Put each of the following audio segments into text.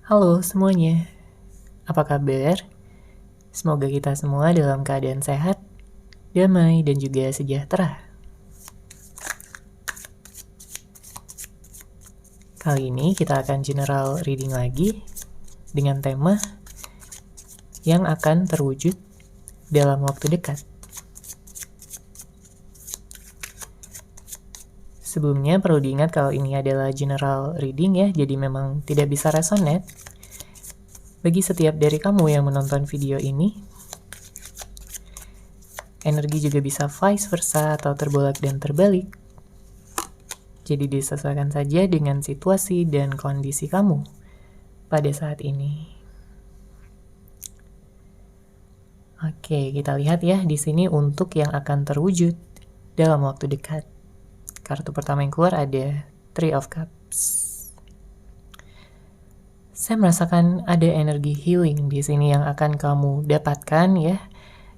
Halo semuanya, apa kabar? Semoga kita semua dalam keadaan sehat, damai, dan juga sejahtera. Kali ini kita akan general reading lagi dengan tema yang akan terwujud dalam waktu dekat. Sebelumnya perlu diingat kalau ini adalah general reading ya, jadi memang tidak bisa resonate. Bagi setiap dari kamu yang menonton video ini, energi juga bisa vice versa atau terbolak dan terbalik. Jadi disesuaikan saja dengan situasi dan kondisi kamu pada saat ini. Oke, kita lihat ya di sini untuk yang akan terwujud dalam waktu dekat. Kartu pertama yang keluar ada Three of Cups. Saya merasakan ada energi healing di sini yang akan kamu dapatkan ya,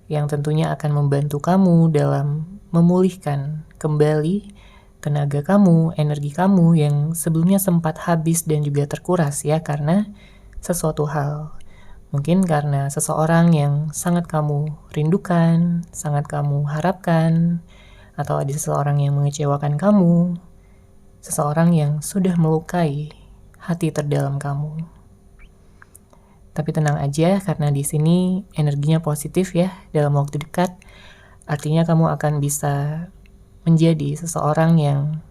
yang tentunya akan membantu kamu dalam memulihkan kembali tenaga kamu, energi kamu yang sebelumnya sempat habis dan juga terkuras ya karena sesuatu hal. Mungkin karena seseorang yang sangat kamu rindukan, sangat kamu harapkan, atau ada seseorang yang mengecewakan kamu, seseorang yang sudah melukai hati terdalam kamu. Tapi tenang aja karena di sini energinya positif ya dalam waktu dekat. Artinya kamu akan bisa menjadi seseorang yang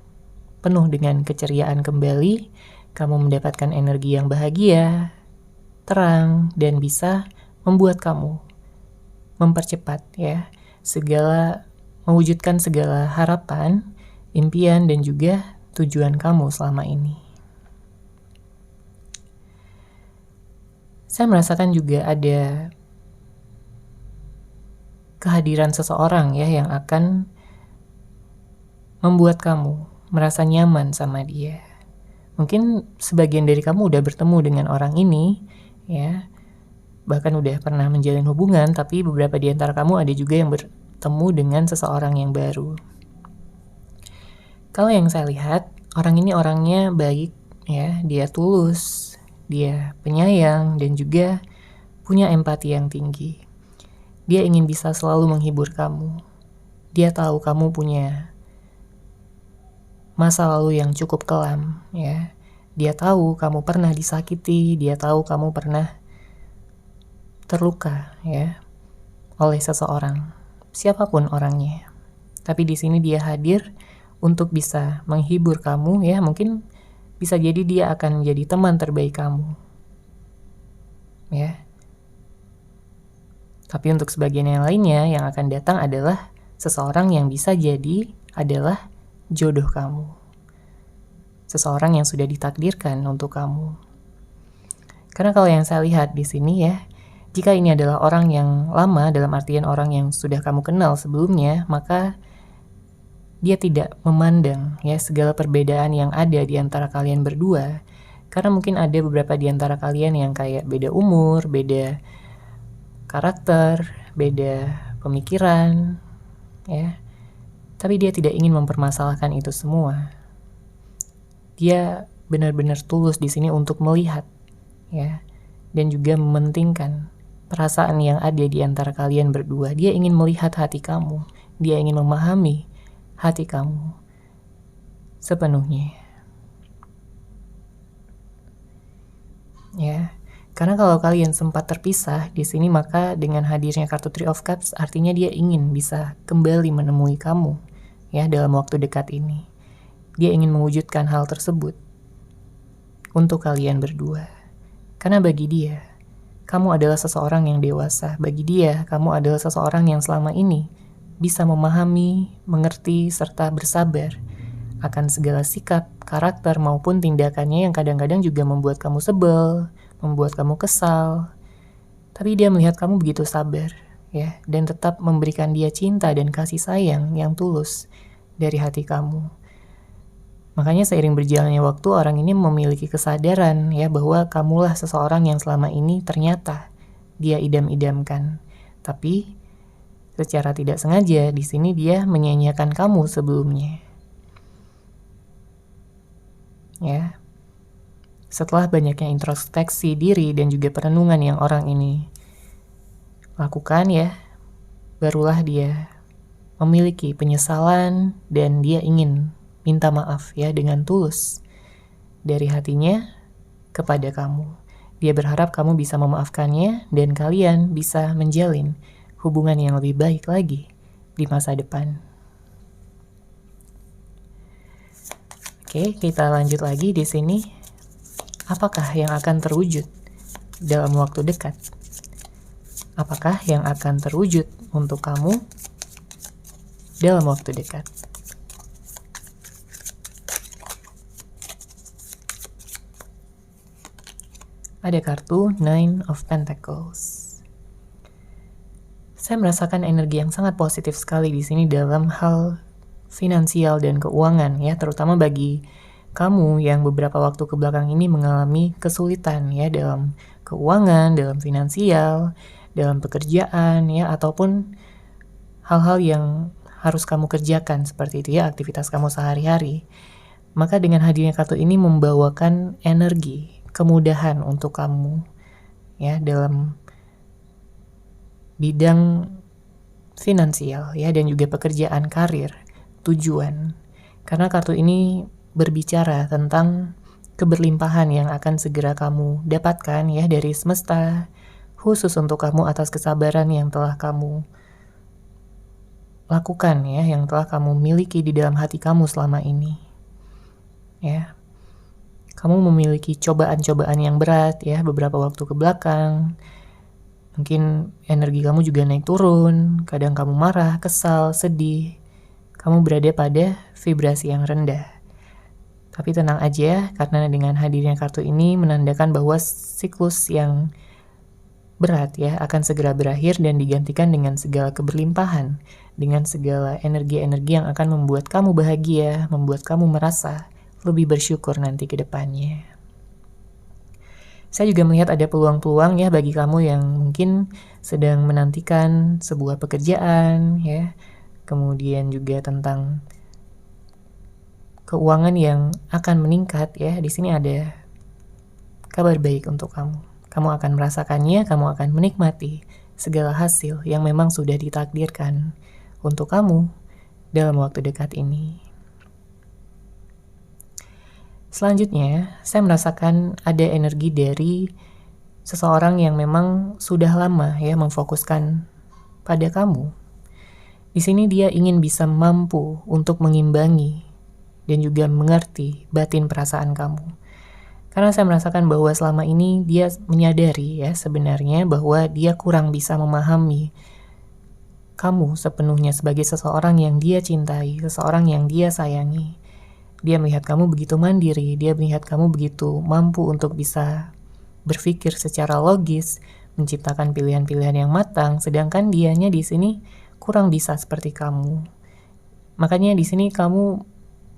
penuh dengan keceriaan kembali. Kamu mendapatkan energi yang bahagia, terang, dan bisa membuat kamu mempercepat ya mewujudkan segala harapan, impian, dan juga tujuan kamu selama ini. Saya merasakan juga ada kehadiran seseorang ya yang akan membuat kamu merasa nyaman sama dia. Mungkin sebagian dari kamu udah bertemu dengan orang ini ya, bahkan udah pernah menjalin hubungan, tapi beberapa di antara kamu ada juga yang bertemu dengan seseorang yang baru. Kalau yang saya lihat, orang ini orangnya baik ya, dia tulus, dia penyayang, dan juga punya empati yang tinggi. Dia ingin bisa selalu menghibur kamu. Dia tahu kamu punya masa lalu yang cukup kelam ya. Dia tahu kamu pernah disakiti, dia tahu kamu pernah terluka ya oleh seseorang, siapapun orangnya. Tapi di sini dia hadir untuk bisa menghibur kamu ya. Mungkin bisa jadi dia akan jadi teman terbaik kamu ya. Tapi untuk sebagian yang lainnya yang akan datang adalah seseorang yang bisa jadi adalah jodoh kamu. Seseorang yang sudah ditakdirkan untuk kamu. Karena kalau yang saya lihat di sini ya, jika ini adalah orang yang lama, dalam artian orang yang sudah kamu kenal sebelumnya, maka dia tidak memandang ya segala perbedaan yang ada di antara kalian berdua. Karena mungkin ada beberapa di antara kalian yang kayak beda umur, beda karakter, beda pemikiran ya. Tapi dia tidak ingin mempermasalahkan itu semua. Dia benar-benar tulus di sini untuk melihat ya, dan juga mementingkan perasaan yang ada di antara kalian berdua. Dia ingin melihat hati kamu, dia ingin memahami hati kamu sepenuhnya. Ya, karena kalau kalian sempat terpisah di sini, maka dengan hadirnya kartu Three of Cups artinya dia ingin bisa kembali menemui kamu ya dalam waktu dekat ini. Dia ingin mewujudkan hal tersebut untuk kalian berdua. Karena bagi dia, kamu adalah seseorang yang dewasa. Bagi dia, kamu adalah seseorang yang selama ini bisa memahami, mengerti, serta bersabar akan segala sikap, karakter, maupun tindakannya yang kadang-kadang juga membuat kamu sebel, membuat kamu kesal. Tapi dia melihat kamu begitu sabar, ya, dan tetap memberikan dia cinta dan kasih sayang yang tulus dari hati kamu. Makanya seiring berjalannya waktu, orang ini memiliki kesadaran ya bahwa kamulah seseorang yang selama ini ternyata dia idam-idamkan. Tapi secara tidak sengaja di sini dia menyanyiakan kamu sebelumnya. Ya. Setelah banyaknya introspeksi diri dan juga perenungan yang orang ini lakukan ya, barulah dia memiliki penyesalan dan dia ingin minta maaf ya dengan tulus dari hatinya kepada kamu. Dia berharap kamu bisa memaafkannya dan kalian bisa menjalin hubungan yang lebih baik lagi di masa depan. Oke, kita lanjut lagi di sini. Apakah yang akan terwujud dalam waktu dekat? Apakah yang akan terwujud untuk kamu dalam waktu dekat? Ada kartu Nine of Pentacles. Saya merasakan energi yang sangat positif sekali di sini dalam hal finansial dan keuangan ya, terutama bagi kamu yang beberapa waktu ke belakang ini mengalami kesulitan ya dalam keuangan, dalam finansial, dalam pekerjaan ya, ataupun hal-hal yang harus kamu kerjakan seperti itu ya, aktivitas kamu sehari-hari. Maka dengan hadirnya kartu ini membawakan energi, kemudahan untuk kamu ya dalam bidang finansial ya, dan juga pekerjaan, karir, tujuan. Karena kartu ini berbicara tentang keberlimpahan yang akan segera kamu dapatkan ya dari semesta, khusus untuk kamu atas kesabaran yang telah kamu lakukan ya, yang telah kamu miliki di dalam hati kamu selama ini. Ya. Kamu memiliki cobaan-cobaan yang berat ya beberapa waktu ke belakang. Mungkin energi kamu juga naik turun, kadang kamu marah, kesal, sedih. Kamu berada pada vibrasi yang rendah. Tapi tenang aja, karena dengan hadirnya kartu ini menandakan bahwa siklus yang berat ya akan segera berakhir dan digantikan dengan segala keberlimpahan, dengan segala energi-energi yang akan membuat kamu bahagia, membuat kamu merasa lebih bersyukur nanti ke depannya. Saya juga melihat ada peluang-peluang ya bagi kamu yang mungkin sedang menantikan sebuah pekerjaan ya, kemudian juga tentang keuangan yang akan meningkat ya. Di sini ada kabar baik untuk kamu. Kamu akan merasakannya, kamu akan menikmati segala hasil yang memang sudah ditakdirkan untuk kamu dalam waktu dekat ini. Selanjutnya, saya merasakan ada energi dari seseorang yang memang sudah lama ya memfokuskan pada kamu. Di sini dia ingin bisa mampu untuk mengimbangi dan juga mengerti batin perasaan kamu. Karena saya merasakan bahwa selama ini dia menyadari ya sebenarnya bahwa dia kurang bisa memahami kamu sepenuhnya sebagai seseorang yang dia cintai, seseorang yang dia sayangi. Dia melihat kamu begitu mandiri, dia melihat kamu begitu mampu untuk bisa berpikir secara logis, menciptakan pilihan-pilihan yang matang, sedangkan dianya di sini kurang bisa seperti kamu. Makanya di sini kamu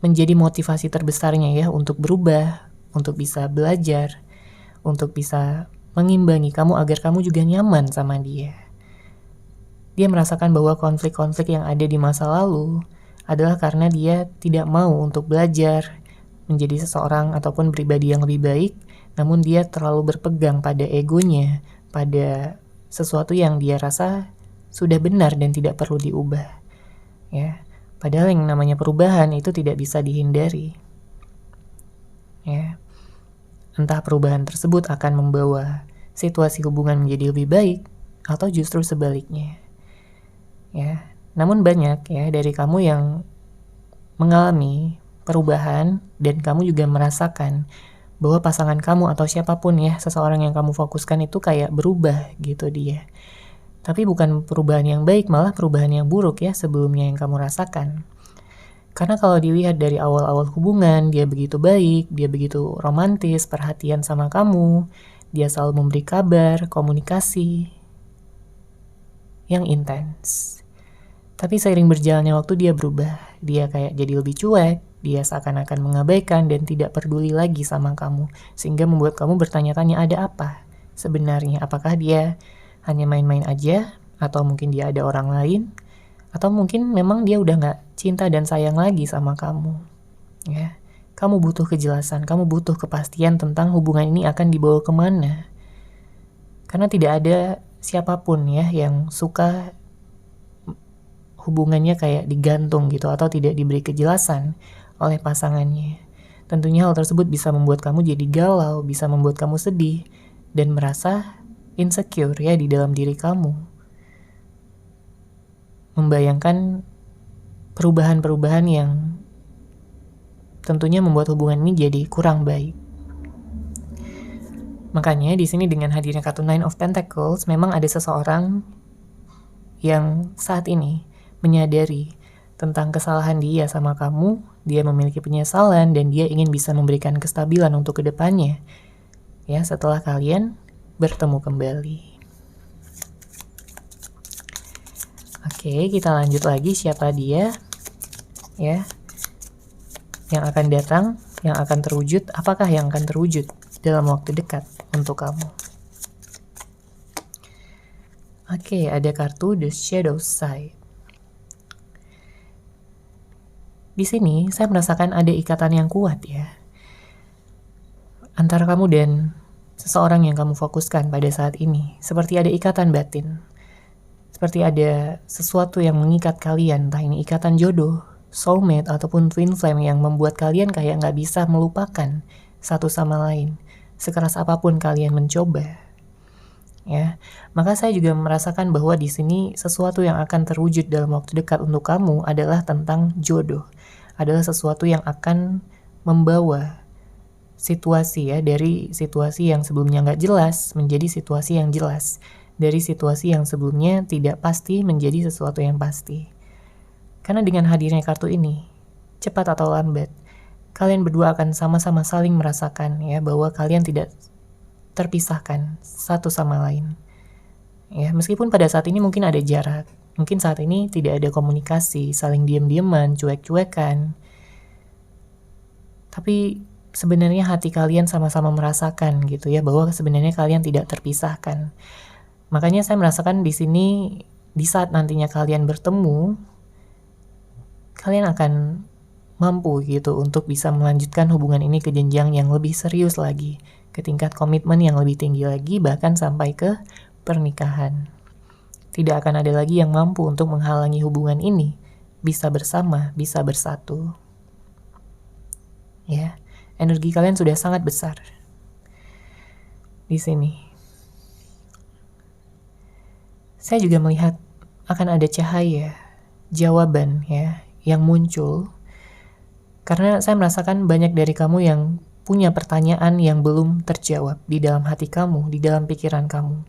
menjadi motivasi terbesarnya ya untuk berubah, untuk bisa belajar, untuk bisa mengimbangi kamu agar kamu juga nyaman sama dia. Dia merasakan bahwa konflik-konflik yang ada di masa lalu adalah karena dia tidak mau untuk belajar menjadi seseorang ataupun pribadi yang lebih baik, namun dia terlalu berpegang pada egonya, pada sesuatu yang dia rasa sudah benar dan tidak perlu diubah. Ya. Padahal yang namanya perubahan itu tidak bisa dihindari. Ya. Entah perubahan tersebut akan membawa situasi hubungan menjadi lebih baik atau justru sebaliknya. Ya. Namun banyak ya dari kamu yang mengalami perubahan dan kamu juga merasakan bahwa pasangan kamu atau siapapun ya, seseorang yang kamu fokuskan itu kayak berubah gitu dia. Tapi bukan perubahan yang baik, malah perubahan yang buruk ya sebelumnya yang kamu rasakan. Karena kalau dilihat dari awal-awal hubungan, dia begitu baik, dia begitu romantis, perhatian sama kamu, dia selalu memberi kabar, komunikasi yang intens. Tapi seiring berjalannya waktu dia berubah, dia kayak jadi lebih cuek, dia seakan-akan mengabaikan dan tidak peduli lagi sama kamu, sehingga membuat kamu bertanya-tanya ada apa sebenarnya, apakah dia hanya main-main aja, atau mungkin dia ada orang lain, atau mungkin memang dia udah gak cinta dan sayang lagi sama kamu. Ya, Kamu butuh kejelasan, kamu butuh kepastian tentang hubungan ini akan dibawa kemana. Karena tidak ada siapapun ya yang suka hubungannya kayak digantung gitu atau tidak diberi kejelasan oleh pasangannya. Tentunya hal tersebut bisa membuat kamu jadi galau, bisa membuat kamu sedih dan merasa insecure ya di dalam diri kamu. Membayangkan perubahan-perubahan yang tentunya membuat hubungan ini jadi kurang baik. Makanya di sini dengan hadirnya kartu Nine of Pentacles, memang ada seseorang yang saat ini menyadari tentang kesalahan dia sama kamu, dia memiliki penyesalan dan dia ingin bisa memberikan kestabilan untuk kedepannya. Ya, setelah kalian bertemu kembali. Oke, kita lanjut lagi siapa dia? Ya. Yang akan datang, yang akan terwujud, apakah yang akan terwujud dalam waktu dekat untuk kamu? Oke, ada kartu The Shadow Side. Di sini saya merasakan ada ikatan yang kuat ya antara kamu dan seseorang yang kamu fokuskan pada saat ini. Seperti ada ikatan batin, seperti ada sesuatu yang mengikat kalian, entah ini ikatan jodoh, soulmate, ataupun twin flame yang membuat kalian kayak nggak bisa melupakan satu sama lain, sekeras apapun kalian mencoba. Ya, maka saya juga merasakan bahwa di sini sesuatu yang akan terwujud dalam waktu dekat untuk kamu adalah tentang jodoh, adalah sesuatu yang akan membawa situasi ya, dari situasi yang sebelumnya nggak jelas menjadi situasi yang jelas, dari situasi yang sebelumnya tidak pasti menjadi sesuatu yang pasti. Karena dengan hadirnya kartu ini, cepat atau lambat, kalian berdua akan sama-sama saling merasakan ya bahwa kalian tidak terpisahkan satu sama lain. Ya, meskipun pada saat ini mungkin ada jarak, mungkin saat ini tidak ada komunikasi, saling diam-diaman, cuek-cuekan. Tapi sebenarnya hati kalian sama-sama merasakan gitu ya bahwa sebenarnya kalian tidak terpisahkan. Makanya saya merasakan di sini di saat nantinya kalian bertemu, kalian akan mampu gitu untuk bisa melanjutkan hubungan ini ke jenjang yang lebih serius lagi, ke tingkat komitmen yang lebih tinggi lagi, bahkan sampai ke pernikahan. Tidak akan ada lagi yang mampu untuk menghalangi hubungan ini bisa bersama, bisa bersatu. Ya, energi kalian sudah sangat besar di sini. Saya juga melihat akan ada cahaya, jawaban ya, yang muncul. Karena saya merasakan banyak dari kamu yang punya pertanyaan yang belum terjawab di dalam hati kamu, di dalam pikiran kamu.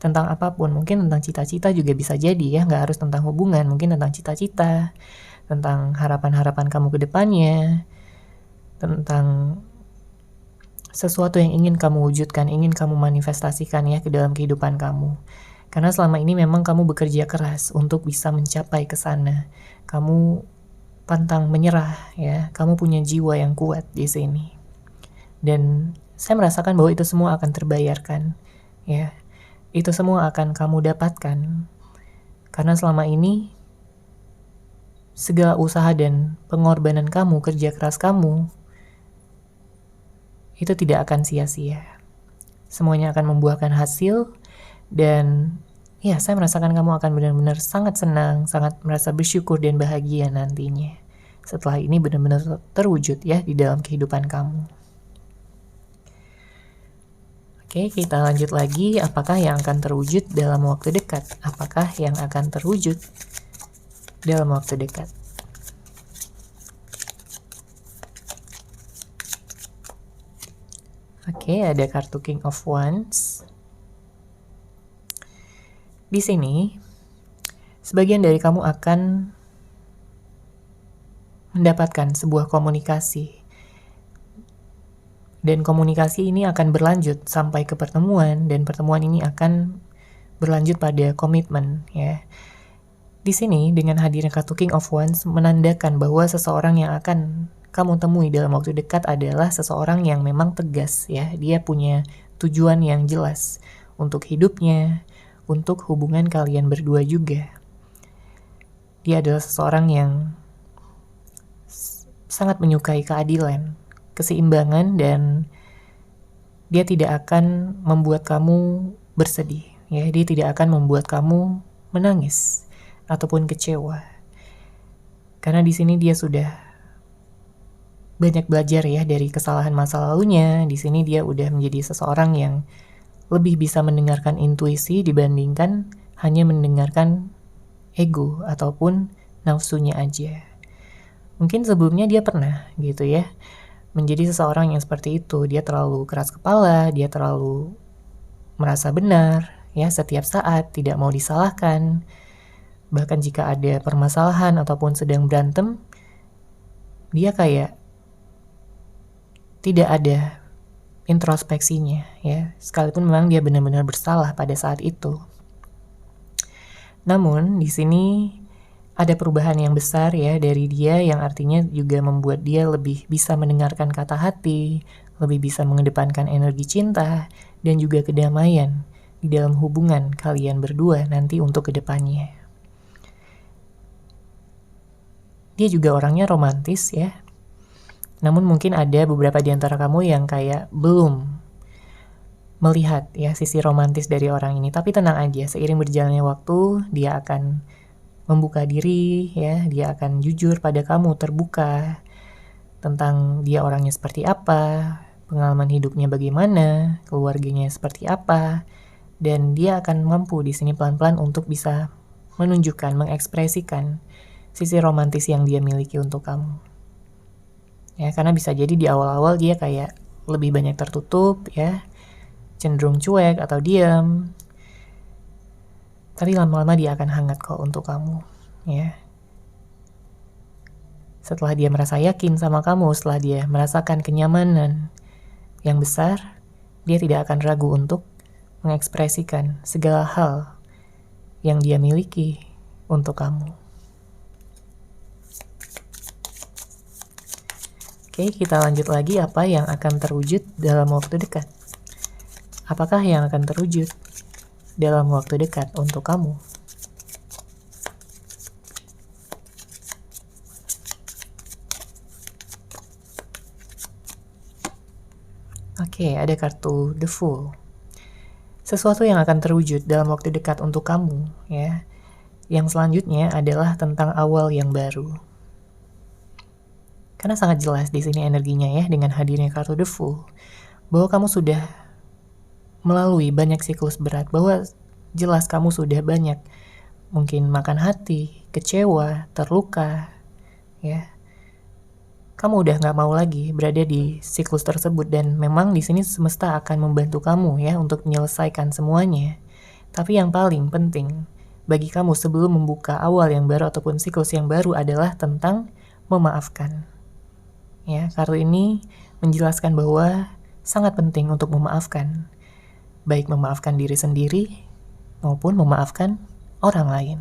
Tentang apapun, mungkin tentang cita-cita juga bisa jadi ya, nggak harus tentang hubungan, mungkin tentang cita-cita, tentang harapan-harapan kamu ke depannya, tentang sesuatu yang ingin kamu wujudkan, ingin kamu manifestasikan ya ke dalam kehidupan kamu. Karena selama ini memang kamu bekerja keras untuk bisa mencapai ke sana. Kamu pantang menyerah ya, kamu punya jiwa yang kuat di sini. Dan saya merasakan bahwa itu semua akan terbayarkan ya. Itu semua akan kamu dapatkan. Karena selama ini segala usaha dan pengorbanan kamu, kerja keras kamu itu tidak akan sia-sia. Semuanya akan membuahkan hasil dan ya, saya merasakan kamu akan benar-benar sangat senang, sangat merasa bersyukur dan bahagia nantinya. Setelah ini benar-benar terwujud ya di dalam kehidupan kamu. Oke, kita lanjut lagi. Apakah yang akan terwujud dalam waktu dekat? Apakah yang akan terwujud dalam waktu dekat? Oke, ada kartu King of Wands. Di sini, sebagian dari kamu akan mendapatkan sebuah komunikasi. Dan komunikasi ini akan berlanjut sampai ke pertemuan, dan pertemuan ini akan berlanjut pada komitmen ya. Di sini dengan hadirnya kartu King of Wands menandakan bahwa seseorang yang akan kamu temui dalam waktu dekat adalah seseorang yang memang tegas ya. Dia punya tujuan yang jelas untuk hidupnya, untuk hubungan kalian berdua juga. Dia adalah seseorang yang sangat menyukai keadilan, keseimbangan dan dia tidak akan membuat kamu bersedih, ya. Dia tidak akan membuat kamu menangis ataupun kecewa. Karena di sini dia sudah banyak belajar ya dari kesalahan masa lalunya. Di sini dia udah menjadi seseorang yang lebih bisa mendengarkan intuisi dibandingkan hanya mendengarkan ego ataupun nafsunya aja. Mungkin sebelumnya dia pernah gitu ya, menjadi seseorang yang seperti itu. Dia terlalu keras kepala, dia terlalu merasa benar ya setiap saat, tidak mau disalahkan. Bahkan jika ada permasalahan ataupun sedang berantem, dia kayak tidak ada introspeksinya ya, sekalipun memang dia benar-benar bersalah pada saat itu. Namun di sini ada perubahan yang besar ya dari dia, yang artinya juga membuat dia lebih bisa mendengarkan kata hati, lebih bisa mengedepankan energi cinta dan juga kedamaian di dalam hubungan kalian berdua nanti untuk kedepannya. Dia juga orangnya romantis ya. Namun mungkin ada beberapa di antara kamu yang kayak belum melihat ya sisi romantis dari orang ini. Tapi tenang aja, seiring berjalannya waktu dia akan membuka diri ya, dia akan jujur pada kamu, terbuka tentang dia orangnya seperti apa, pengalaman hidupnya bagaimana, keluarganya seperti apa, dan dia akan mampu di sini pelan-pelan untuk bisa menunjukkan, mengekspresikan sisi romantis yang dia miliki untuk kamu. Ya, karena bisa jadi di awal-awal dia kayak lebih banyak tertutup ya, cenderung cuek atau diam. Tapi lama-lama dia akan hangat kok untuk kamu, ya. Setelah dia merasa yakin sama kamu, setelah dia merasakan kenyamanan yang besar, dia tidak akan ragu untuk mengekspresikan segala hal yang dia miliki untuk kamu. Oke, kita lanjut lagi, apa yang akan terwujud dalam waktu dekat. Apakah yang akan terwujud dalam waktu dekat untuk kamu? Oke, ada kartu The Fool. Sesuatu yang akan terwujud dalam waktu dekat untuk kamu, ya. Yang selanjutnya adalah tentang awal yang baru. Karena sangat jelas di sini energinya ya, dengan hadirnya kartu The Fool, bahwa kamu sudah melalui banyak siklus berat, bahwa jelas kamu sudah banyak mungkin makan hati, kecewa, terluka, ya. Kamu udah nggak mau lagi berada di siklus tersebut, dan memang di sini semesta akan membantu kamu ya untuk menyelesaikan semuanya. Tapi yang paling penting bagi kamu sebelum membuka awal yang baru ataupun siklus yang baru adalah tentang memaafkan. Ya, kartu ini menjelaskan bahwa sangat penting untuk memaafkan. Baik memaafkan diri sendiri maupun memaafkan orang lain.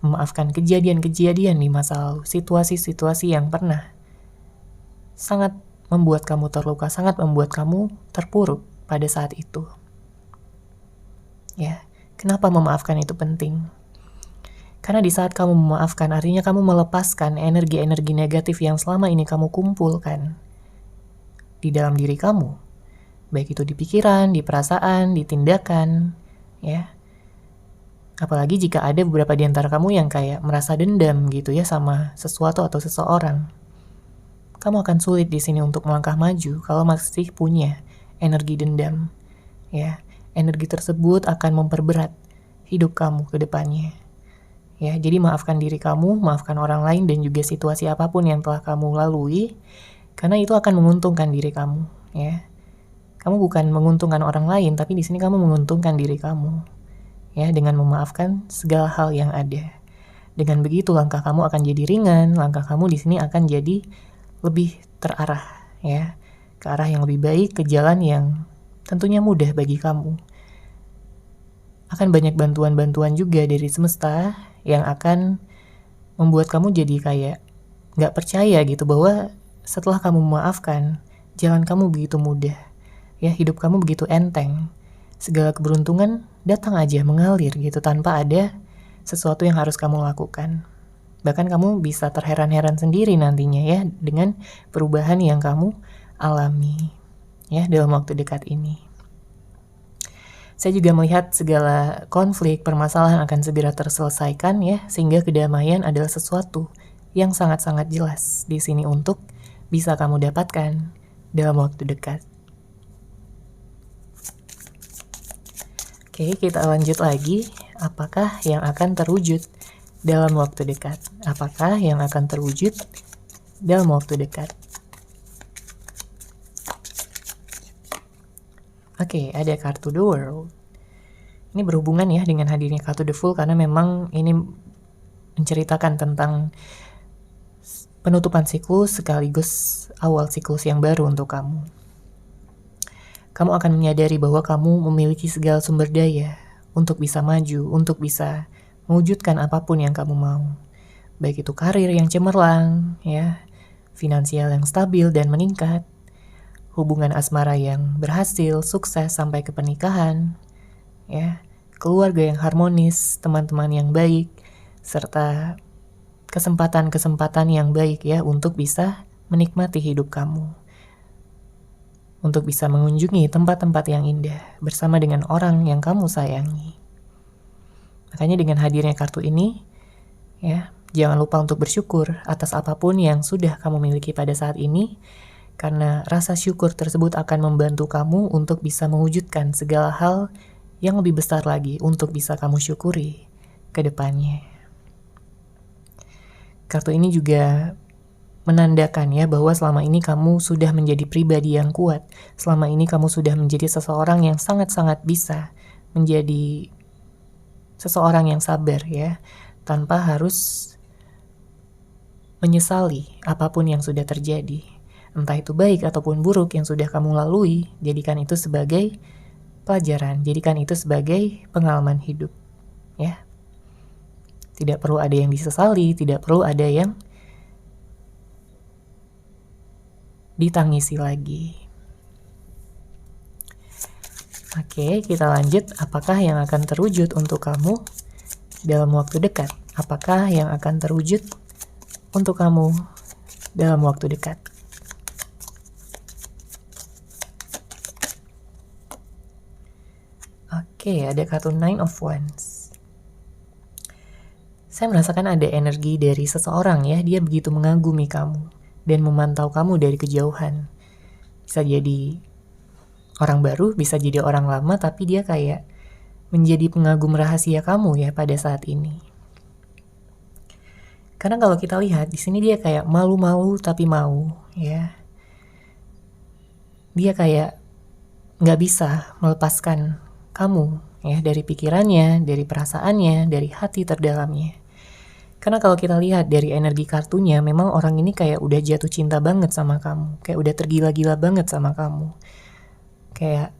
Memaafkan kejadian-kejadian di masa lalu, situasi-situasi yang pernah sangat membuat kamu terluka, sangat membuat kamu terpuruk pada saat itu. Ya, kenapa memaafkan itu penting? Karena di saat kamu memaafkan, artinya kamu melepaskan energi-energi negatif yang selama ini kamu kumpulkan di dalam diri kamu. Baik itu di pikiran, di perasaan, di tindakan, ya. Apalagi jika ada beberapa di antara kamu yang kayak merasa dendam gitu ya sama sesuatu atau seseorang. Kamu akan sulit di sini untuk melangkah maju kalau masih punya energi dendam, ya. Energi tersebut akan memperberat hidup kamu ke depannya. Ya, jadi maafkan diri kamu, maafkan orang lain dan juga situasi apapun yang telah kamu lalui, karena itu akan menguntungkan diri kamu, ya. Kamu bukan menguntungkan orang lain, tapi di sini kamu menguntungkan diri kamu, ya, dengan memaafkan segala hal yang ada. Dengan begitu langkah kamu akan jadi ringan, langkah kamu di sini akan jadi lebih terarah, ya, ke arah yang lebih baik, ke jalan yang tentunya mudah bagi kamu. Akan banyak bantuan-bantuan juga dari semesta yang akan membuat kamu jadi kayak gak percaya gitu bahwa setelah kamu memaafkan, jalan kamu begitu mudah. Ya, hidup kamu begitu enteng. Segala keberuntungan datang aja mengalir gitu tanpa ada sesuatu yang harus kamu lakukan. Bahkan kamu bisa terheran-heran sendiri nantinya ya dengan perubahan yang kamu alami ya dalam waktu dekat ini. Saya juga melihat segala konflik, permasalahan akan segera terselesaikan ya, sehingga kedamaian adalah sesuatu yang sangat-sangat jelas di sini untuk bisa kamu dapatkan dalam waktu dekat. Oke, kita lanjut lagi. Apakah yang akan terwujud dalam waktu dekat? Apakah yang akan terwujud dalam waktu dekat? Oke, ada kartu The World. Ini berhubungan ya dengan hadirnya kartu The Fool karena memang ini menceritakan tentang penutupan siklus sekaligus awal siklus yang baru untuk kamu. Kamu akan menyadari bahwa kamu memiliki segala sumber daya untuk bisa maju, untuk bisa mewujudkan apapun yang kamu mau. Baik itu karir yang cemerlang, ya, finansial yang stabil dan meningkat, hubungan asmara yang berhasil, sukses sampai ke pernikahan, ya, keluarga yang harmonis, teman-teman yang baik, serta kesempatan-kesempatan yang baik ya untuk bisa menikmati hidup kamu. Untuk bisa mengunjungi tempat-tempat yang indah bersama dengan orang yang kamu sayangi. Makanya dengan hadirnya kartu ini, ya, jangan lupa untuk bersyukur atas apapun yang sudah kamu miliki pada saat ini, karena rasa syukur tersebut akan membantu kamu untuk bisa mewujudkan segala hal yang lebih besar lagi untuk bisa kamu syukuri ke depannya. Kartu ini juga menandakan ya bahwa selama ini kamu sudah menjadi pribadi yang kuat. Selama ini kamu sudah menjadi seseorang yang sangat-sangat bisa menjadi seseorang yang sabar ya, tanpa harus menyesali apapun yang sudah terjadi. Entah itu baik ataupun buruk yang sudah kamu lalui, jadikan itu sebagai pelajaran, jadikan itu sebagai pengalaman hidup ya. Tidak perlu ada yang disesali, tidak perlu ada yang ditangisi lagi. Oke, kita lanjut. Apakah yang akan terwujud untuk kamu dalam waktu dekat? Apakah yang akan terwujud untuk kamu dalam waktu dekat? Oke, ada kartu Nine of Wands. Saya merasakan ada energi dari seseorang ya, dia begitu mengagumi kamu dan memantau kamu dari kejauhan. Bisa jadi orang baru, bisa jadi orang lama, tapi dia kayak menjadi pengagum rahasia kamu ya pada saat ini. Karena kalau kita lihat di sini dia kayak malu-malu tapi mau ya. Dia kayak nggak bisa melepaskan kamu ya dari pikirannya, dari perasaannya, dari hati terdalamnya. Karena kalau kita lihat dari energi kartunya, memang orang ini kayak udah jatuh cinta banget sama kamu. Kayak udah tergila-gila banget sama kamu. Kayak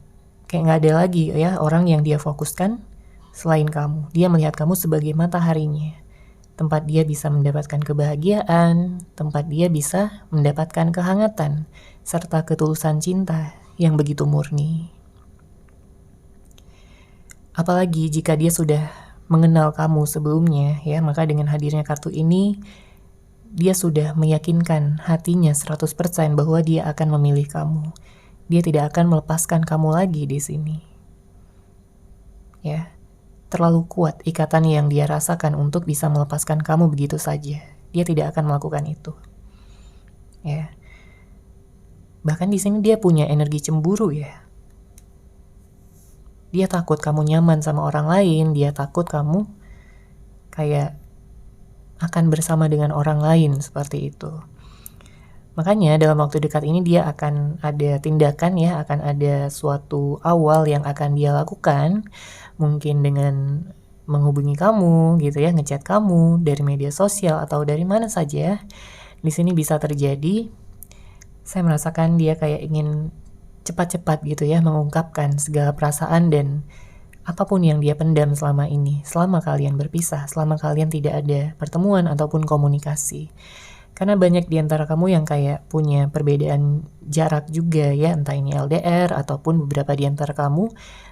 gak ada lagi ya orang yang dia fokuskan selain kamu. Dia melihat kamu sebagai mataharinya. Tempat dia bisa mendapatkan kebahagiaan, tempat dia bisa mendapatkan kehangatan, serta ketulusan cinta yang begitu murni. Apalagi jika dia sudah mengenal kamu sebelumnya ya, maka dengan hadirnya kartu ini dia sudah meyakinkan hatinya 100% bahwa dia akan memilih kamu. Dia tidak akan melepaskan kamu lagi di sini. Ya. Terlalu kuat ikatan yang dia rasakan untuk bisa melepaskan kamu begitu saja. Dia tidak akan melakukan itu. Ya. Bahkan di sini dia punya energi cemburu ya. Dia takut kamu nyaman sama orang lain, dia takut kamu kayak akan bersama dengan orang lain seperti itu. Makanya dalam waktu dekat ini dia akan ada tindakan ya, akan ada suatu awal yang akan dia lakukan, mungkin dengan menghubungi kamu gitu ya, ngechat kamu dari media sosial atau dari mana saja. Di sini bisa terjadi. Saya merasakan dia kayak ingin cepat-cepat gitu ya mengungkapkan segala perasaan dan apapun yang dia pendam selama ini, selama kalian berpisah, selama kalian tidak ada pertemuan ataupun komunikasi. Karena banyak di antara kamu yang kayak punya perbedaan jarak juga ya, entah ini LDR ataupun beberapa di antara kamu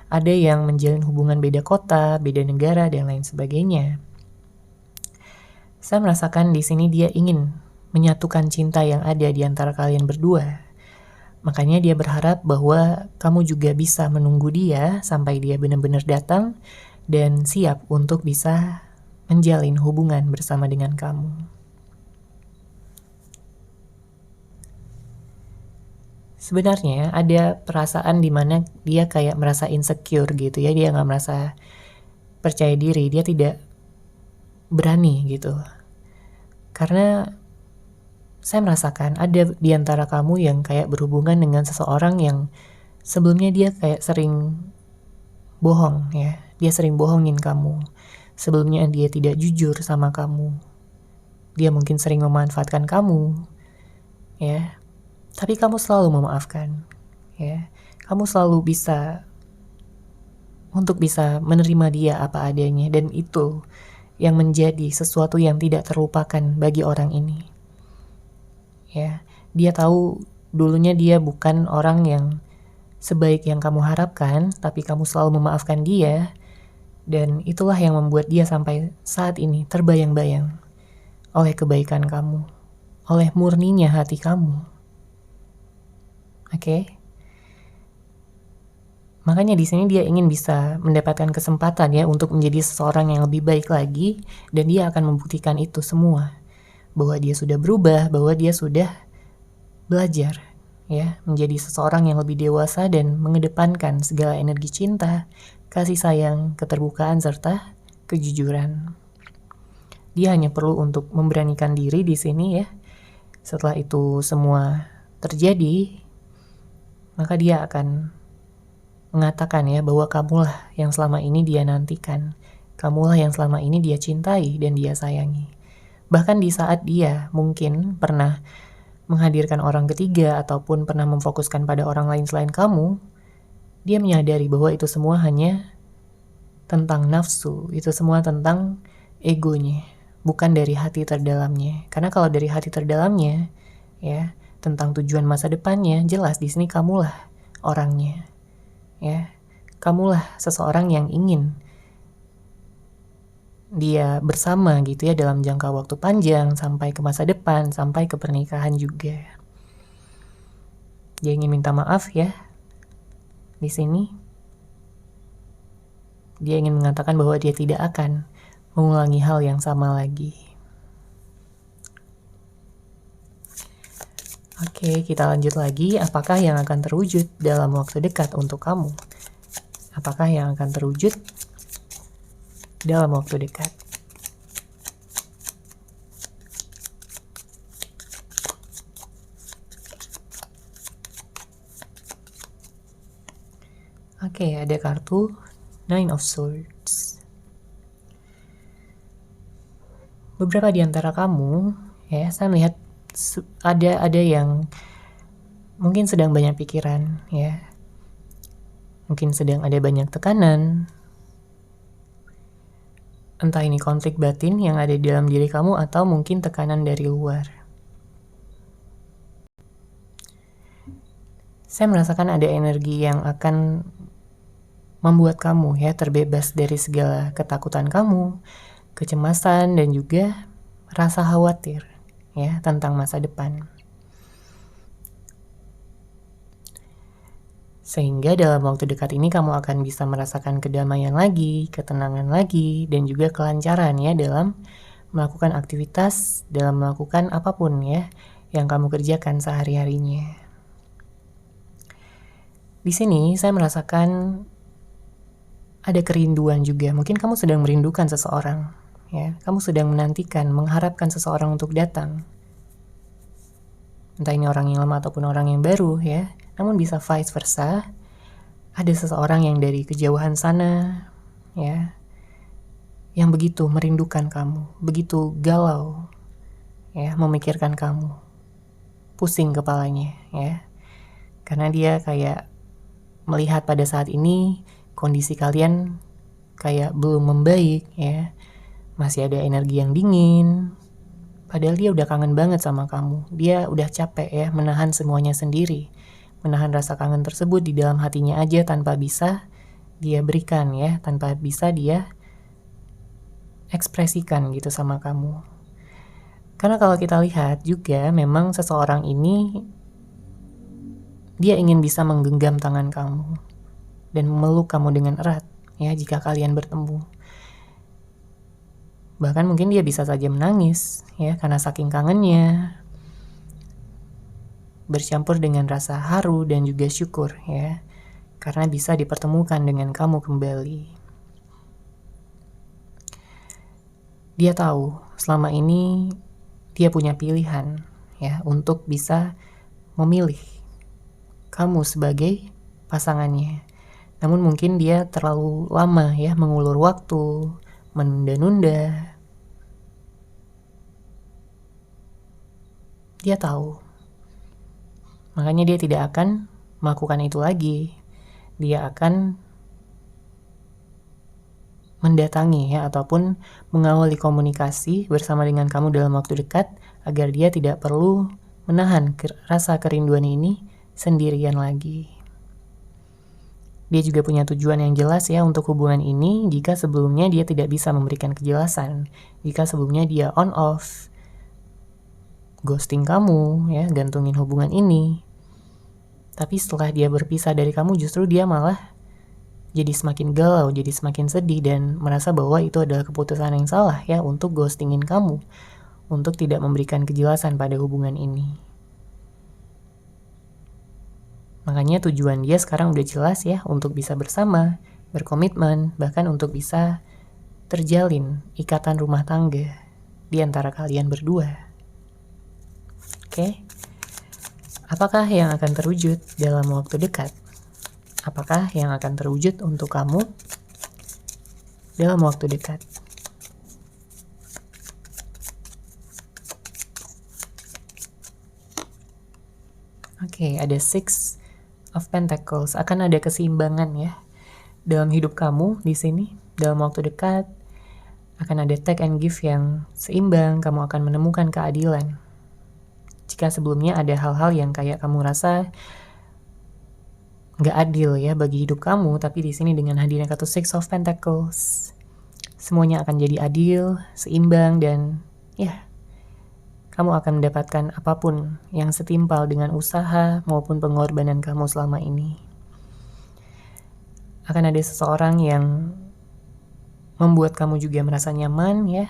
ada yang menjalin hubungan beda kota, beda negara dan lain sebagainya. Saya merasakan di sini dia ingin menyatukan cinta yang ada di antara kalian berdua. Makanya dia berharap bahwa kamu juga bisa menunggu dia sampai dia benar-benar datang dan siap untuk bisa menjalin hubungan bersama dengan kamu. Sebenarnya ada perasaan di mana dia kayak merasa insecure gitu ya, dia nggak merasa percaya diri, dia tidak berani gitu. Karena saya merasakan ada di antara kamu yang kayak berhubungan dengan seseorang yang sebelumnya dia kayak sering bohong ya, dia sering bohongin kamu. Sebelumnya dia tidak jujur sama kamu. Dia mungkin sering memanfaatkan kamu, ya. Tapi kamu selalu memaafkan, ya. Kamu selalu bisa untuk bisa menerima dia apa adanya, dan itu yang menjadi sesuatu yang tidak terlupakan bagi orang ini. Ya, dia tahu dulunya dia bukan orang yang sebaik yang kamu harapkan, tapi kamu selalu memaafkan dia, dan itulah yang membuat dia sampai saat ini terbayang-bayang oleh kebaikan kamu, oleh murninya hati kamu. Oke? Makanya di sini dia ingin bisa mendapatkan kesempatan ya untuk menjadi seseorang yang lebih baik lagi, dan dia akan membuktikan itu semua. Bahwa dia sudah berubah, bahwa dia sudah belajar ya menjadi seseorang yang lebih dewasa dan mengedepankan segala energi cinta, kasih sayang, keterbukaan serta kejujuran. Dia hanya perlu untuk memberanikan diri di sini ya. Setelah itu semua terjadi, maka dia akan mengatakan ya bahwa kamulah yang selama ini dia nantikan, kamulah yang selama ini dia cintai dan dia sayangi. Bahkan di saat dia mungkin pernah menghadirkan orang ketiga ataupun pernah memfokuskan pada orang lain selain kamu, dia menyadari bahwa itu semua hanya tentang nafsu, itu semua tentang egonya, bukan dari hati terdalamnya. Karena kalau dari hati terdalamnya, ya, tentang tujuan masa depannya, jelas di sini kamulah orangnya. Ya, kamulah seseorang yang ingin dia bersama gitu ya dalam jangka waktu panjang sampai ke masa depan, sampai ke pernikahan juga. Dia ingin minta maaf ya. Di sini dia ingin mengatakan bahwa dia tidak akan mengulangi hal yang sama lagi. Oke, kita lanjut lagi. Apakah yang akan terwujud dalam waktu dekat untuk kamu? Apakah yang akan terwujud dalam waktu dekat? Oke, ada kartu Nine of Swords. Beberapa di antara kamu, ya, saya melihat ada yang mungkin sedang banyak pikiran ya, mungkin sedang ada banyak tekanan, entah ini konflik batin yang ada di dalam diri kamu atau mungkin tekanan dari luar. Saya merasakan ada energi yang akan membuat kamu ya terbebas dari segala ketakutan kamu, kecemasan, dan juga rasa khawatir ya tentang masa depan. Sehingga dalam waktu dekat ini kamu akan bisa merasakan kedamaian lagi, ketenangan lagi, dan juga kelancaran ya dalam melakukan aktivitas, dalam melakukan apapun ya yang kamu kerjakan sehari-harinya. Di sini saya merasakan ada kerinduan juga. Mungkin kamu sedang merindukan seseorang. Ya, kamu sedang menantikan, mengharapkan seseorang untuk datang. Entah ini orang yang lama ataupun orang yang baru ya. Namun bisa vice versa. Ada seseorang yang dari kejauhan sana ya, yang begitu merindukan kamu, begitu galau ya, memikirkan kamu. Pusing kepalanya ya. Karena dia kayak melihat pada saat ini kondisi kalian kayak belum membaik ya. Masih ada energi yang dingin, padahal dia udah kangen banget sama kamu. Dia udah capek ya menahan semuanya sendiri, menahan rasa kangen tersebut di dalam hatinya aja tanpa bisa dia berikan ya, tanpa bisa dia ekspresikan gitu sama kamu. Karena kalau kita lihat juga memang seseorang ini dia ingin bisa menggenggam tangan kamu dan memeluk kamu dengan erat ya jika kalian bertemu. Bahkan mungkin dia bisa saja menangis ya karena saking kangennya, bercampur dengan rasa haru dan juga syukur ya karena bisa dipertemukan dengan kamu kembali. Dia tahu selama ini dia punya pilihan ya untuk bisa memilih kamu sebagai pasangannya. Namun mungkin dia terlalu lama ya mengulur waktu, menunda-nunda. Dia tahu. Makanya dia tidak akan melakukan itu lagi. Dia akan mendatangi ya ataupun mengawali komunikasi bersama dengan kamu dalam waktu dekat agar dia tidak perlu menahan rasa kerinduan ini sendirian lagi. Dia juga punya tujuan yang jelas ya untuk hubungan ini jika sebelumnya dia tidak bisa memberikan kejelasan. Jika sebelumnya dia on off, ghosting kamu ya, gantungin hubungan ini. Tapi setelah dia berpisah dari kamu justru dia malah jadi semakin galau, jadi semakin sedih dan merasa bahwa itu adalah keputusan yang salah ya untuk ghostingin kamu, untuk tidak memberikan kejelasan pada hubungan ini. Makanya tujuan dia sekarang udah jelas ya untuk bisa bersama, berkomitmen, bahkan untuk bisa terjalin ikatan rumah tangga di antara kalian berdua. Oke? Apakah yang akan terwujud dalam waktu dekat? Apakah yang akan terwujud untuk kamu dalam waktu dekat? Oke, ada Six of Pentacles. Akan ada keseimbangan ya dalam hidup kamu di sini. Dalam waktu dekat akan ada take and give yang seimbang. Kamu akan menemukan keadilan. Jika sebelumnya ada hal-hal yang kayak kamu rasa nggak adil ya bagi hidup kamu, tapi di sini dengan hadirnya kartu Six of Pentacles, semuanya akan jadi adil, seimbang, dan ya kamu akan mendapatkan apapun yang setimpal dengan usaha maupun pengorbanan kamu selama ini. Akan ada seseorang yang membuat kamu juga merasa nyaman ya.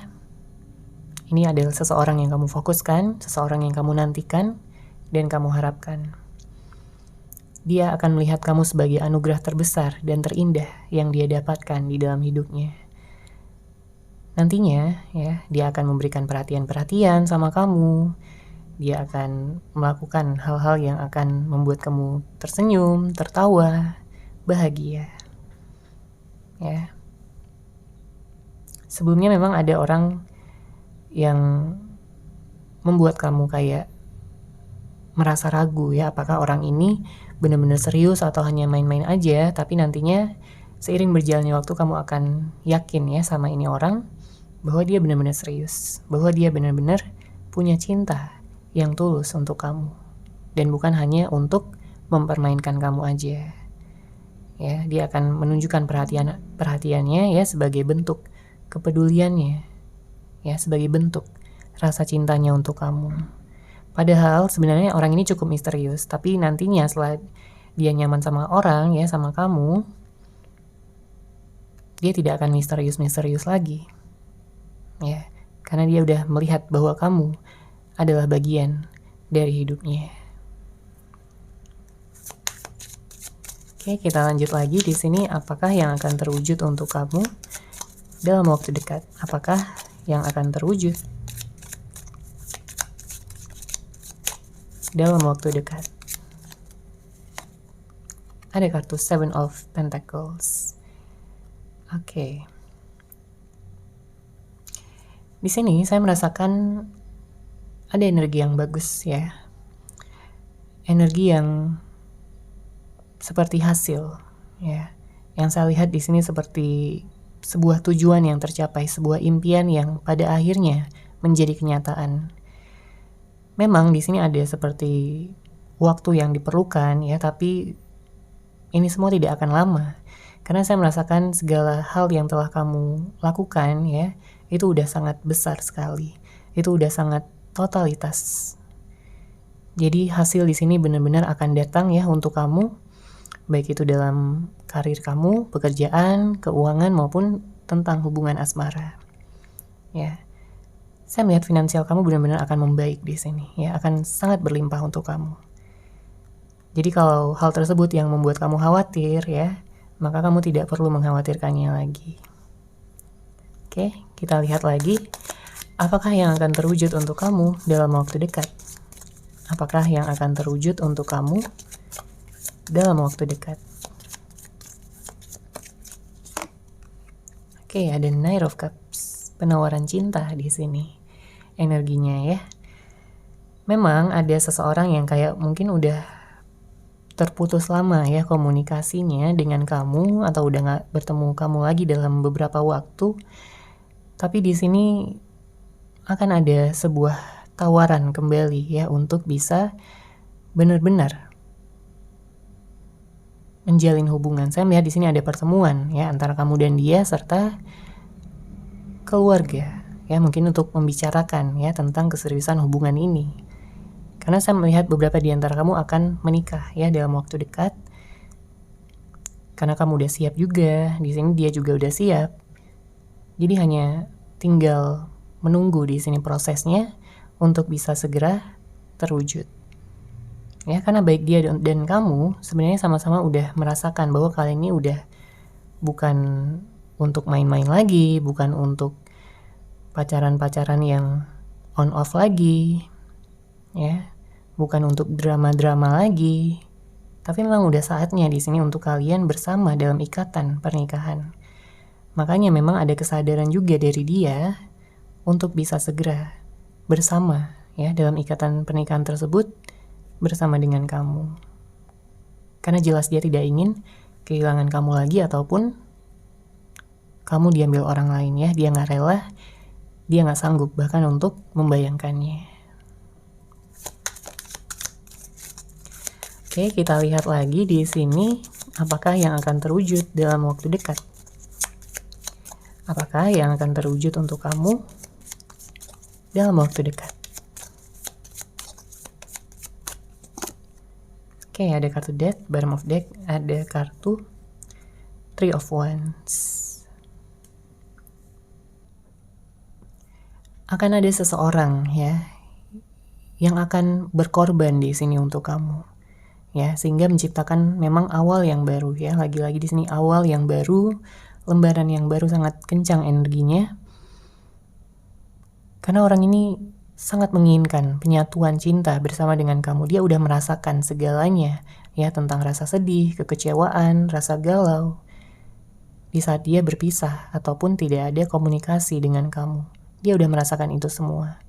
Ini adalah seseorang yang kamu fokuskan, seseorang yang kamu nantikan, dan kamu harapkan. Dia akan melihat kamu sebagai anugerah terbesar dan terindah yang dia dapatkan di dalam hidupnya. Nantinya ya, dia akan memberikan perhatian-perhatian sama kamu. Dia akan melakukan hal-hal yang akan membuat kamu tersenyum, tertawa, bahagia. Ya. Sebelumnya memang ada orang yang membuat kamu kayak merasa ragu ya, apakah orang ini benar-benar serius atau hanya main-main aja, tapi nantinya seiring berjalannya waktu kamu akan yakin ya sama ini orang bahwa dia benar-benar serius, bahwa dia benar-benar punya cinta yang tulus untuk kamu dan bukan hanya untuk mempermainkan kamu aja. Ya, dia akan menunjukkan perhatiannya ya sebagai bentuk kepeduliannya, ya sebagai bentuk rasa cintanya untuk kamu. Padahal sebenarnya orang ini cukup misterius, tapi nantinya setelah dia nyaman sama orang ya, sama kamu, dia tidak akan misterius-misterius lagi. Ya, karena dia udah melihat bahwa kamu adalah bagian dari hidupnya. Oke, kita lanjut lagi di sini. Apakah yang akan terwujud untuk kamu dalam waktu dekat? Apakah yang akan terwujud dalam waktu dekat? Ada kartu Seven of Pentacles. Oke. Di sini saya merasakan ada energi yang bagus ya. Energi yang seperti hasil ya. Yang saya lihat di sini seperti sebuah tujuan yang tercapai, sebuah impian yang pada akhirnya menjadi kenyataan. Memang di sini ada seperti waktu yang diperlukan ya, tapi ini semua tidak akan lama. Karena saya merasakan segala hal yang telah kamu lakukan ya, itu udah sangat besar sekali. Itu udah sangat totalitas. Jadi hasil di sini benar-benar akan datang ya untuk kamu, baik itu dalam karir kamu, pekerjaan, keuangan maupun tentang hubungan asmara. Ya. Saya melihat finansial kamu benar-benar akan membaik di sini, ya, akan sangat berlimpah untuk kamu. Jadi kalau hal tersebut yang membuat kamu khawatir, ya, maka kamu tidak perlu mengkhawatirkannya lagi. Oke, kita lihat lagi, apakah yang akan terwujud untuk kamu dalam waktu dekat? Apakah yang akan terwujud untuk kamu dalam waktu dekat? Oke, ada Knight of Cups, penawaran cinta di sini. Energinya ya. Memang ada seseorang yang kayak mungkin udah terputus lama ya komunikasinya dengan kamu atau udah gak bertemu kamu lagi dalam beberapa waktu. Tapi di sini akan ada sebuah tawaran kembali ya untuk bisa benar-benar menjalin hubungan. Saya melihat di sini ada pertemuan ya antara kamu dan dia serta keluarga. Ya, mungkin untuk membicarakan ya tentang keseriusan hubungan ini. Karena saya melihat beberapa di antara kamu akan menikah ya dalam waktu dekat. Karena kamu udah siap juga, di sini dia juga udah siap. Jadi hanya tinggal menunggu di sini prosesnya untuk bisa segera terwujud. Ya, karena baik dia dan kamu sebenarnya sama-sama udah merasakan bahwa kalian ini udah bukan untuk main-main lagi, bukan untuk pacaran-pacaran yang on off lagi, ya, bukan untuk drama-drama lagi, tapi memang udah saatnya di sini untuk kalian bersama dalam ikatan pernikahan. Makanya memang ada kesadaran juga dari dia untuk bisa segera bersama, ya, dalam ikatan pernikahan tersebut bersama dengan kamu. Karena jelas dia tidak ingin kehilangan kamu lagi ataupun kamu diambil orang lain ya, dia nggak rela. Dia nggak sanggup bahkan untuk membayangkannya. Oke, kita lihat lagi di sini apakah yang akan terwujud dalam waktu dekat. Apakah yang akan terwujud untuk kamu dalam waktu dekat. Oke, ada kartu Death, bottom of deck, ada kartu Three of Wands. Akan ada seseorang ya yang akan berkorban di sini untuk kamu ya, sehingga menciptakan memang awal yang baru ya. Lagi-lagi di sini awal yang baru, lembaran yang baru, sangat kencang energinya. Karena orang ini sangat menginginkan penyatuan cinta bersama dengan kamu. Dia udah merasakan segalanya ya tentang rasa sedih, kekecewaan, rasa galau di saat dia berpisah ataupun tidak ada komunikasi dengan kamu. Dia udah merasakan itu semua.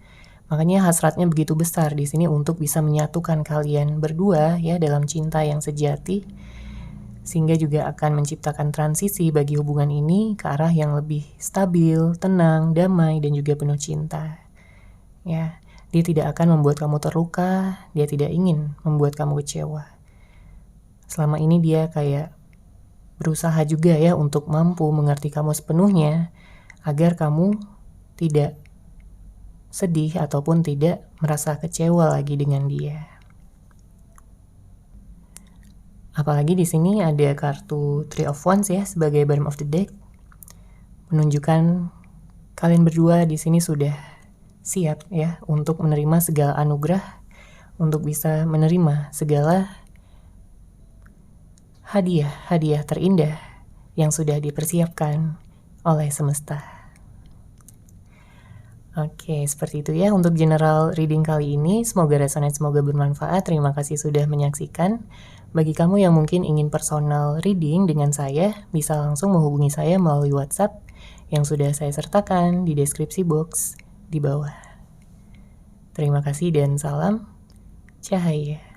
Makanya hasratnya begitu besar di sini untuk bisa menyatukan kalian berdua ya dalam cinta yang sejati, sehingga juga akan menciptakan transisi bagi hubungan ini ke arah yang lebih stabil, tenang, damai, dan juga penuh cinta. Ya, dia tidak akan membuat kamu terluka, dia tidak ingin membuat kamu kecewa. Selama ini dia kayak berusaha juga ya untuk mampu mengerti kamu sepenuhnya agar kamu tidak sedih ataupun tidak merasa kecewa lagi dengan dia. Apalagi di sini ada kartu Three of Wands ya sebagai bottom of the deck, menunjukkan kalian berdua di sini sudah siap ya untuk menerima segala anugerah, untuk bisa menerima segala hadiah terindah yang sudah dipersiapkan oleh semesta. Oke, seperti itu ya untuk general reading kali ini. Semoga resonate, semoga bermanfaat. Terima kasih sudah menyaksikan. Bagi kamu yang mungkin ingin personal reading dengan saya, bisa langsung menghubungi saya melalui WhatsApp yang sudah saya sertakan di deskripsi box di bawah. Terima kasih dan salam cahaya.